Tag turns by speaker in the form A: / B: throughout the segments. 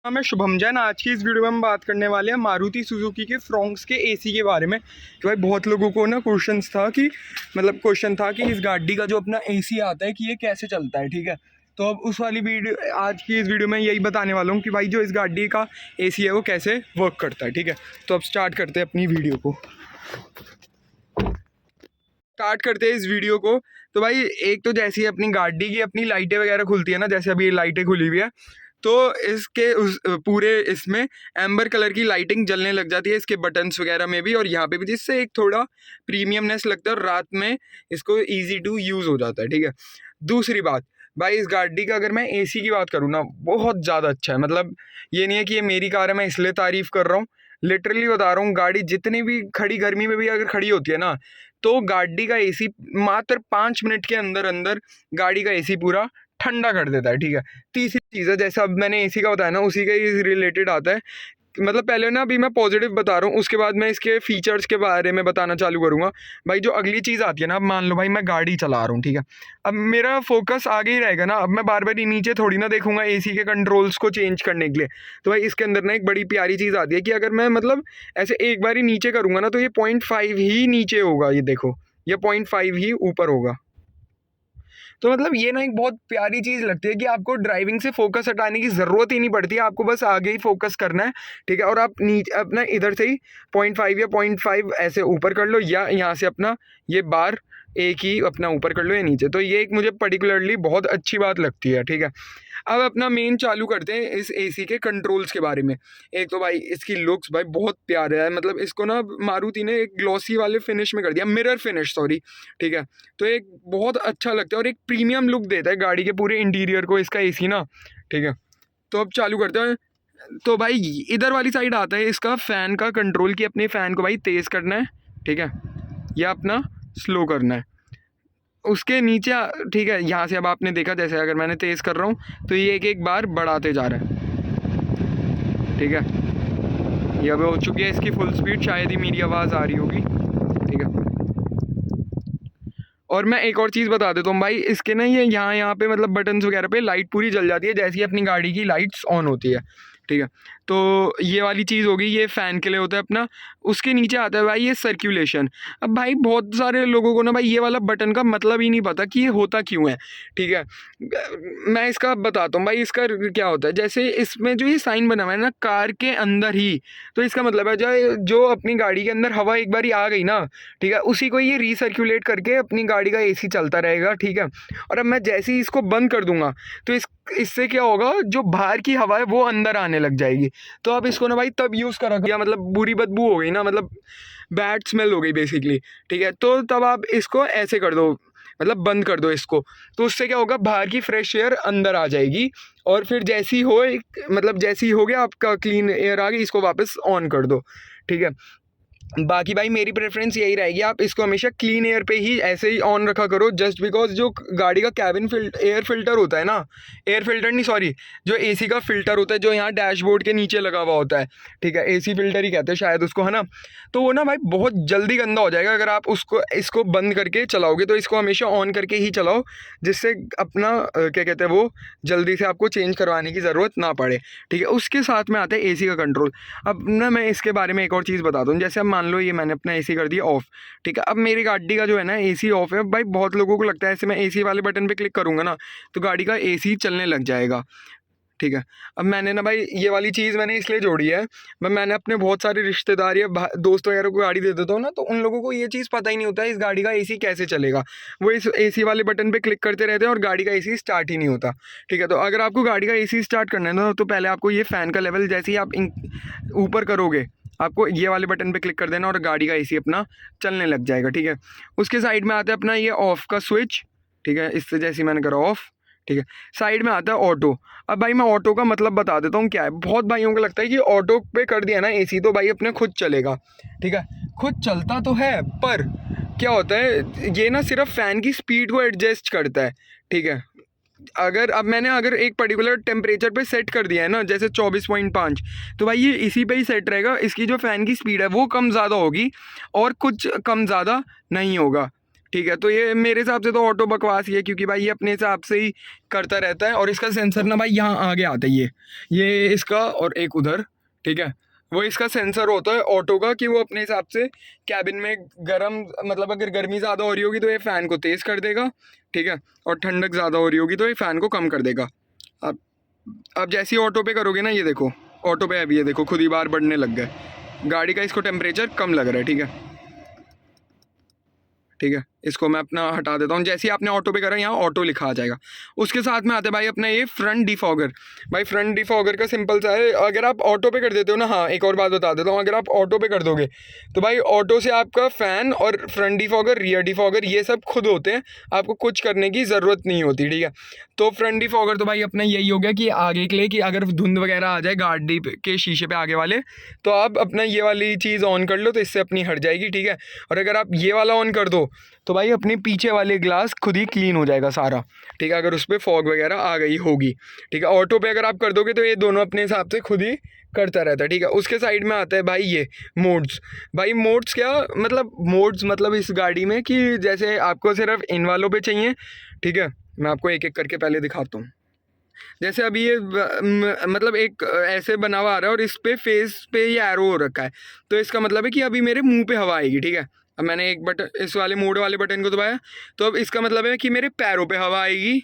A: मैं शुभम जैन। आज की इस वीडियो में हम बात करने वाले हैं मारुति सुजुकी के फ्रोंक्स के एसी के बारे में। कि भाई बहुत लोगों को ना क्वेश्चन था कि इस गाड़ी का जो अपना एसी आता है कि ये कैसे चलता है। ठीक है, तो अब उस वाली वीडियो आज की इस वीडियो में यही बताने वाला हूँ कि भाई जो इस गाड़ी का एसी है वो कैसे वर्क करता है। ठीक है, तो अब स्टार्ट करते हैं अपनी वीडियो को। इस वीडियो को तो भाई एक तो जैसी अपनी गाड़ी की अपनी लाइटें वगैरह खुलती है ना, जैसे अभी लाइटें खुली हुई है, तो इसके उस पूरे इसमें एम्बर कलर की लाइटिंग जलने लग जाती है, इसके बटन्स वगैरह में भी और यहाँ पे भी, जिससे एक थोड़ा प्रीमियमनेस लगता है और रात में इसको इजी टू यूज़ हो जाता है। ठीक है, दूसरी बात भाई इस गाड़ी का अगर मैं एसी की बात करूँ ना, बहुत ज़्यादा अच्छा है। मतलब ये नहीं है कि ये मेरी कार है मैं इसलिए तारीफ़ कर रहा हूँ, लिटरली बता रहा हूँ। गाड़ी जितनी भी खड़ी गर्मी में भी अगर खड़ी होती है ना, तो गाड़ी का एसी मात्र 5 मिनट के अंदर अंदर गाड़ी का एसी पूरा ठंडा कर देता है। ठीक है, तीसरी चीज़ है, जैसे अब मैंने एसी का बताया ना, उसी का ही रिलेटेड आता है। मतलब पहले ना अभी मैं पॉजिटिव बता रहा हूँ, उसके बाद मैं इसके फीचर्स के बारे में बताना चालू करूँगा। भाई जो अगली चीज़ आती है ना, अब मान लो भाई मैं गाड़ी चला रहा हूँ, ठीक है, अब मेरा फोकस आगे ही रहेगा ना। अब मैं बार बार नीचे थोड़ी ना देखूंगा एसी के कंट्रोल्स को चेंज करने के लिए। तो भाई इसके अंदर ना एक बड़ी प्यारी चीज़ आती है कि अगर मैं मतलब ऐसे एक बार ही नीचे करूँगा ना, तो ये 0.5 ही नीचे होगा, ये देखो ये 0.5 ही ऊपर होगा। तो मतलब ये ना एक बहुत प्यारी चीज़ लगती है कि आपको ड्राइविंग से फोकस हटाने की ज़रूरत ही नहीं पड़ती, आपको बस आगे ही फोकस करना है। ठीक है, और आप नीचे अपना इधर से ही 0.5 या 0.5 ऐसे ऊपर कर लो, या यहाँ से अपना ये बार एक ही अपना ऊपर कर लो या नीचे। तो ये एक मुझे पर्टिकुलरली बहुत अच्छी बात लगती है। ठीक है, अब अपना मेन चालू करते हैं इस एसी के कंट्रोल्स के बारे में। एक तो भाई इसकी लुक्स भाई बहुत प्यारे है, मतलब इसको ना मारुति ने एक ग्लॉसी वाले फिनिश में कर दिया, मिरर फिनिश सॉरी। ठीक है, तो एक बहुत अच्छा लगता है और एक प्रीमियम लुक देता है गाड़ी के पूरे इंटीरियर को इसका एसी ना। ठीक है, तो अब चालू करते हैं। तो भाई इधर वाली साइड आता है इसका फ़ैन का कंट्रोल, कि अपने फ़ैन को भाई तेज़ करना है, ठीक है, या अपना स्लो करना है। उसके नीचे ठीक है, यहाँ से अब आपने देखा जैसे अगर मैंने तेज़ कर रहा हूँ तो ये एक एक बार बढ़ाते जा रहा है। ठीक है, ये अब हो चुकी है इसकी फुल स्पीड, शायद ही मेरी आवाज़ आ रही होगी। ठीक है, और मैं एक और चीज़ बता देता हूँ भाई, इसके ना ये यहाँ पे मतलब बटन्स वगैरह पे लाइट पूरी जल जाती है जैसे ही अपनी गाड़ी की लाइट्स ऑन होती है। ठीक है, तो ये वाली चीज़ होगी, ये फ़ैन के लिए होता है अपना। उसके नीचे आता है भाई ये सर्कुलेशन। अब भाई बहुत सारे लोगों को ना भाई ये वाला बटन का मतलब ही नहीं पता कि ये होता क्यों है। ठीक है, मैं इसका बताता हूँ भाई इसका क्या होता है। जैसे इसमें जो ये साइन बना हुआ है ना कार के अंदर ही, तो इसका मतलब है जो अपनी गाड़ी के अंदर हवा एक बार आ गई ना, ठीक है, उसी को ये रीसर्कुलेट करके अपनी गाड़ी का एसी चलता रहेगा। ठीक है, और अब मैं जैसे ही इसको बंद कर दूंगा तो इससे क्या होगा, जो बाहर की हवा है वो अंदर आने लग जाएगी। तो अब इसको ना भाई तब यूज़ करा गया, मतलब बुरी बदबू हो गई ना, मतलब बैड स्मेल हो गई बेसिकली। ठीक है, तो तब आप इसको ऐसे कर दो, मतलब बंद कर दो इसको, तो उससे क्या होगा, बाहर की फ्रेश एयर अंदर आ जाएगी। और फिर जैसी हो मतलब जैसी हो गया आपका क्लीन एयर आ गई, इसको वापस ऑन कर दो। ठीक है, बाकी भाई मेरी प्रेफरेंस यही रहेगी, आप इसको हमेशा क्लीन एयर पे ही ऐसे ही ऑन रखा करो, जस्ट बिकॉज जो गाड़ी का कैबिन एयर फिल्टर होता है ना, एयर फिल्टर नहीं सॉरी, जो एसी का फिल्टर होता है जो यहाँ डैशबोर्ड के नीचे लगा हुआ होता है, ठीक है, एसी फिल्टर ही कहते हैं शायद उसको, है ना। तो वो ना भाई बहुत जल्दी गंदा हो जाएगा अगर आप इसको बंद करके चलाओगे। तो इसको हमेशा ऑन करके ही चलाओ, जिससे अपना क्या कहते हैं वो जल्दी से आपको चेंज करवाने की ज़रूरत ना पड़े। ठीक है, उसके साथ में आता है एसी का कंट्रोल। अब ना मैं इसके बारे में एक और चीज़ बता दूँ, जैसे अब मान लो ये मैंने अपना एसी कर दिया ऑफ़। ठीक है, अब मेरी गाड़ी का जो है ना एसी ऑफ है। भाई बहुत लोगों को लगता है ऐसे मैं एसी वाले बटन पे क्लिक करूँगा ना तो गाड़ी का एसी चलने लग जाएगा। ठीक है, अब मैंने ना भाई ये वाली चीज़ मैंने इसलिए जोड़ी है, मैंने अपने बहुत सारे रिश्तेदार या दोस्त वगैरह को गाड़ी दे देता हूँ ना, तो उन लोगों को ये चीज़ पता ही नहीं होता है इस गाड़ी का एसी कैसे चलेगा। वो इस एसी वाले बटन पे क्लिक करते रहते हैं और गाड़ी का एसी स्टार्ट ही नहीं होता। ठीक है, तो अगर आपको गाड़ी का एसी स्टार्ट करना है ना, तो पहले आपको ये फ़ैन का लेवल जैसे ही आप ऊपर करोगे, आपको ये वाले बटन पे क्लिक कर देना और गाड़ी का एसी अपना चलने लग जाएगा। ठीक है, उसके साइड में आता है अपना ये ऑफ़ का स्विच। ठीक है, इससे जैसे मैंने करा ऑफ़। ठीक है, साइड में आता है ऑटो। अब भाई मैं ऑटो का मतलब बता देता हूँ क्या है। बहुत भाइयों को लगता है कि ऑटो पे कर दिया ना एसी तो भाई अपने खुद चलेगा। ठीक है, खुद चलता तो है, पर क्या होता है ये ना सिर्फ फ़ैन की स्पीड को एडजस्ट करता है। ठीक है, अगर एक पर्टिकुलर टेम्परेचर पे सेट कर दिया है ना, जैसे 24.5, तो भाई ये इसी पे ही सेट रहेगा। इसकी जो फ़ैन की स्पीड है वो कम ज़्यादा होगी और कुछ कम ज़्यादा नहीं होगा। ठीक है। तो ये मेरे हिसाब से तो ऑटो बकवास ही है, क्योंकि भाई ये अपने हिसाब से ही करता रहता है। और इसका सेंसर ना भाई यहाँ आगे आता है, ये इसका और एक उधर, ठीक है, वो इसका सेंसर होता है ऑटो का, कि वो अपने हिसाब से कैबिन में गर्म, मतलब अगर गर्मी ज़्यादा हो रही होगी तो ये फ़ैन को तेज़ कर देगा, ठीक है, और ठंडक ज़्यादा हो रही होगी तो ये फ़ैन को कम कर देगा। अब अब जैसे ही ऑटो पे करोगे ना, ये देखो ऑटो पे अभी ये देखो खुद ही बाहर बढ़ने लग गए, गाड़ी का इसको टेम्परेचर कम लग रहा है, ठीक है। ठीक है, इसको मैं अपना हटा देता हूँ। जैसे ही आपने ऑटो पे करा, यहाँ ऑटो लिखा आ जाएगा। उसके साथ में आते हैं भाई अपना ये फ्रंट डिफॉगर। भाई फ्रंट डिफॉगर का सिंपल सा है, अगर आप ऑटो पे कर देते हो ना, हाँ एक और बात बता देता हूँ, अगर आप ऑटो पे कर दोगे तो भाई ऑटो से आपका फ़ैन और फ्रंट डिफॉगर, रियर डिफॉगर, ये सब खुद होते हैं, आपको कुछ करने की ज़रूरत नहीं होती, ठीक है। तो फ्रंट डिफॉगर तो भाई अपना यही हो गया कि आगे के लिए, कि अगर धुंध वगैरह आ जाए गाड़ी के शीशे पे आगे वाले, तो आप अपना ये वाली चीज़ ऑन कर लो, तो इससे अपनी हट जाएगी, ठीक है। और अगर आप ये वाला ऑन कर दो तो भाई अपने पीछे वाले ग्लास खुद ही क्लीन हो जाएगा सारा, ठीक है, अगर उस पर फॉग वगैरह आ गई होगी, ठीक है। ऑटो पे अगर आप कर दोगे तो ये दोनों अपने हिसाब से खुद ही करता रहता है, ठीक है। उसके साइड में आता है भाई ये मोड्स। भाई मोड्स क्या मतलब, मोड्स मतलब इस गाड़ी में कि जैसे आपको सिर्फ इन वालों पे चाहिए, ठीक है, मैं आपको एक एक करके पहले दिखाता हूँ। जैसे अभी ये मतलब एक ऐसे बना हुआ आ रहा है और इस पे फेस पे ये एरो हो रखा है, तो इसका मतलब है कि अभी मेरे मुंह पे हवा आएगी, ठीक है। अब मैंने एक बटन, इस वाले मोड वाले बटन को दबाया, तो अब इसका मतलब है कि मेरे पैरों पे हवा आएगी।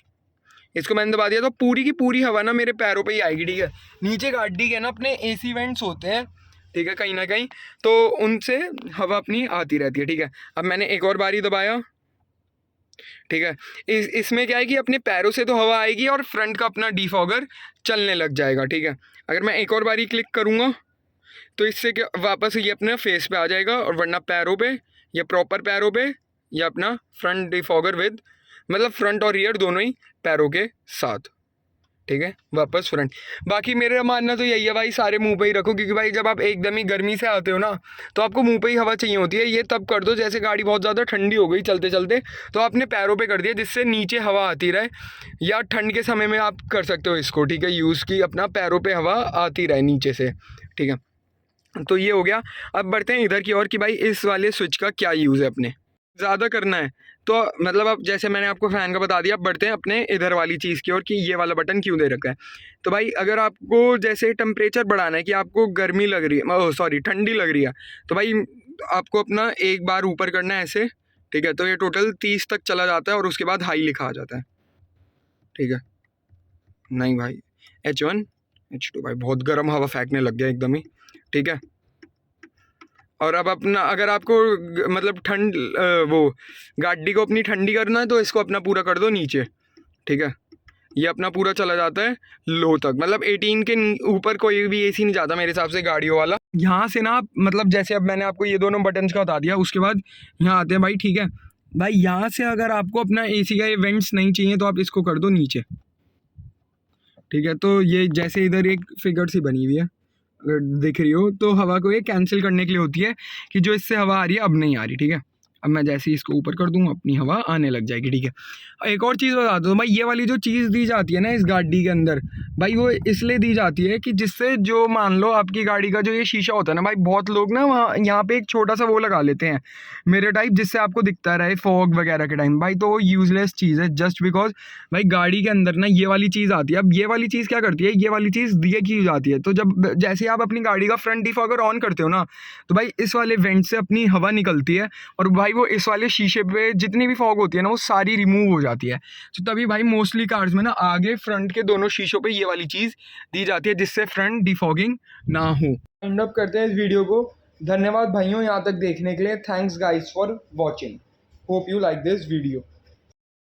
A: इसको मैंने दबा दिया तो पूरी की पूरी हवा ना मेरे पैरों पे ही आएगी, ठीक है। नीचे गाड़ी के ना अपने एसी वेंट्स होते हैं, ठीक है, कहीं ना कहीं, तो उनसे हवा अपनी आती रहती है, ठीक है। अब मैंने एक और बारी दबाया, ठीक है। इसमें क्या है कि अपने पैरों से तो हवा आएगी और फ्रंट का अपना डिफॉगर चलने लग जाएगा, ठीक है। अगर मैं एक और बारी क्लिक करूँगा तो इससे क्या वापस ये अपने फेस पे आ जाएगा, और वरना पैरों पे, या प्रॉपर पैरों पे, या अपना फ्रंट डिफॉगर विद, मतलब फ्रंट और रियर दोनों ही पैरों के साथ, ठीक है, वापस फ्रंट। बाकी मेरा मानना तो यही है भाई, सारे मुंह पे ही रखो, क्योंकि भाई जब आप एकदम ही गर्मी से आते हो ना, तो आपको मुंह पे ही हवा चाहिए होती है। ये तब कर दो जैसे गाड़ी बहुत ज़्यादा ठंडी हो गई चलते चलते, तो आपने पैरों पे कर दिया, जिससे नीचे हवा आती रहे, या ठंड के समय में आप कर सकते हो इसको, ठीक है, यूज़ की अपना पैरों पर हवा आती रहे नीचे से, ठीक है। तो ये हो गया। अब बढ़ते हैं इधर की ओर कि भाई इस वाले स्विच का क्या यूज़ है अपने ज़्यादा करना है, तो मतलब अब जैसे मैंने आपको फ़ैन का बता दिया, अब बढ़ते हैं अपने इधर वाली चीज़ की ओर कि ये वाला बटन क्यों दे रखा है। तो भाई अगर आपको जैसे टेम्परेचर बढ़ाना है, कि आपको गर्मी लग रही है, सॉरी ठंडी लग रही है, तो भाई आपको अपना एक बार ऊपर करना है ऐसे, ठीक है, तो ये टोटल 30 तक चला जाता है और उसके बाद हाई लिखा आ जाता है, ठीक है। नहीं भाई, H1 H2, भाई बहुत गर्म हवा फेंकने लग गया एकदम ही, ठीक है। और अब अपना अगर आपको मतलब ठंड वो गाड़ी को अपनी ठंडी करना है, तो इसको अपना पूरा कर दो नीचे, ठीक है। ये अपना पूरा चला जाता है लो तक, मतलब 18 के ऊपर कोई भी एसी नहीं जाता मेरे हिसाब से गाड़ियों वाला। यहाँ से ना आप मतलब जैसे अब मैंने आपको ये दोनों बटन्स का बता दिया, उसके बाद यहाँ आते हैं भाई, ठीक है। भाई यहाँ से अगर आपको अपना एसी का ये वेंट्स नहीं चाहिए तो आप इसको कर दो नीचे, ठीक है। तो ये जैसे इधर एक फिगर सी बनी हुई है, अगर दिख रही हो, तो हवा को ये कैंसिल करने के लिए होती है, कि जो इससे हवा आ रही है अब नहीं आ रही, ठीक है। अब मैं जैसे ही इसको ऊपर कर दूंगा अपनी हवा आने लग जाएगी, ठीक है। एक और चीज़ बता दो भाई, ये वाली जो चीज़ दी जाती है ना इस गाड़ी के अंदर, भाई वो इसलिए दी जाती है कि जिससे जो मान लो आपकी गाड़ी का जो ये शीशा होता है ना भाई, बहुत लोग ना वहाँ यहाँ पे एक छोटा सा वो लगा लेते हैं मेरे टाइप, जिससे आपको दिखता रहे फॉग वगैरह के टाइम, भाई तो वो यूजलेस चीज़ है, जस्ट बिकॉज भाई गाड़ी के अंदर ना ये वाली चीज़ आती है। अब ये वाली चीज़ क्या करती है, ये वाली चीज़ दिए की जाती है, तो जब जैसे आप अपनी गाड़ी का फ्रंट डिफॉगर ऑन करते हो ना, तो भाई इस वाले वेंट से अपनी हवा निकलती है, और भाई वो इस वाले शीशे पे जितनी भी फॉग होती है ना वो सारी रिमूव हो जाती है। तो तभी भाई मोस्टली कार्स में ना आगे फ्रंट के दोनों शीशों पे ये वाली चीज़ दी जाती है, जिससे फ्रंट डिफॉगिंग ना हो। एंड अप करते हैं इस वीडियो को। धन्यवाद भाइयों यहाँ तक देखने के लिए। Thanks guys for watching. Hope you like this video.